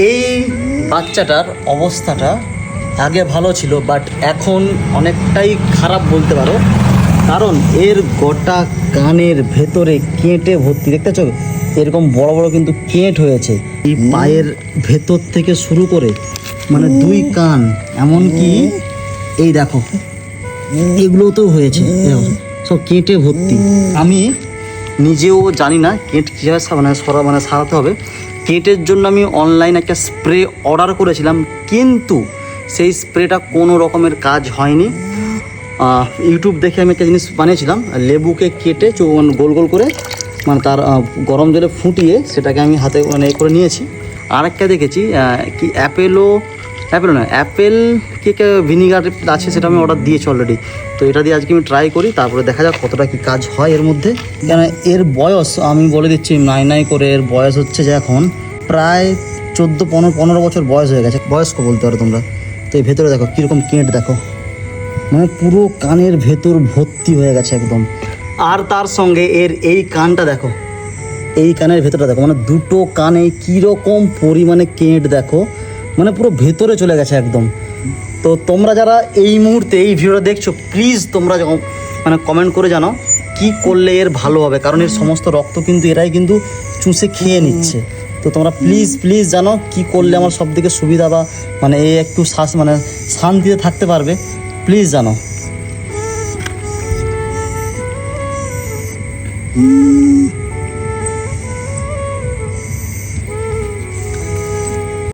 এই বাচ্চাটার অবস্থাটা আগে ভালো ছিল, বাট এখন অনেকটাই খারাপ বলতে পারো, কারণ এর গোটা কানের ভেতরে কেঁটে ভর্তি। দেখতেছ এরকম বড় বড় কিন্তু কেঁট হয়েছে এই পায়ের ভেতর থেকে শুরু করে, মানে দুই কান, এমনকি এই দেখো এগুলোও তো হয়েছে, সব কেঁটে ভর্তি। আমি নিজেও জানি না কেঁট কীভাবে সারাতে হবে। কেঁটের জন্য আমি অনলাইন একটা স্প্রে অর্ডার করেছিলাম, কিন্তু সেই স্প্রেটা কোনো রকমের কাজ হয়নি। ইউটিউব দেখে আমি একটা জিনিস বানিয়েছিলাম, লেবুকে কেটে গোল গোল করে মানে তার গরম জলে ফুটিয়ে সেটাকে আমি হাতে মানে এ করে নিয়েছি। আর একটা দেখেছি কি অ্যাপেল কেক ভিনিগার আছে, সেটা আমি অর্ডার দিয়েছি অলরেডি। তো এটা দিয়ে আজকে আমি ট্রাই করি, তারপরে দেখা যাক কতটা কি কাজ হয় এর মধ্যে। কেন এর বয়স আমি বলে দিচ্ছি নাই করে, এর বয়স হচ্ছে যে এখন প্রায় 14-15 বছর বয়স হয়ে গেছে, বয়স্ক বলতে পারো তোমরা। তো এই ভেতরে দেখো কীরকম কেঁট, দেখো মানে পুরো কানের ভেতর ভর্তি হয়ে গেছে একদম। আর তার সঙ্গে এর এই কানটা দেখো, এই কানের ভেতরটা দেখো, মানে দুটো কানে কীরকম পরিমাণে কেঁট দেখো, মানে পুরো ভেতরে চলে গেছে একদম। তো তোমরা যারা এই মুহূর্তে এই ভিডিওটা দেখছো, প্লিজ তোমরা মানে কমেন্ট করে জানাও কি করলে এর ভালো হবে, কারণ এর সমস্ত রক্ত কিন্তু এরাই কিন্তু চুষে খেয়ে নিচ্ছে। তো তোমরা প্লিজ জানো কি করলে আমার সব থেকে সুবিধা, বা মানে এই একটু মানে শান্তিতে থাকতে পারবে, প্লিজ জানো।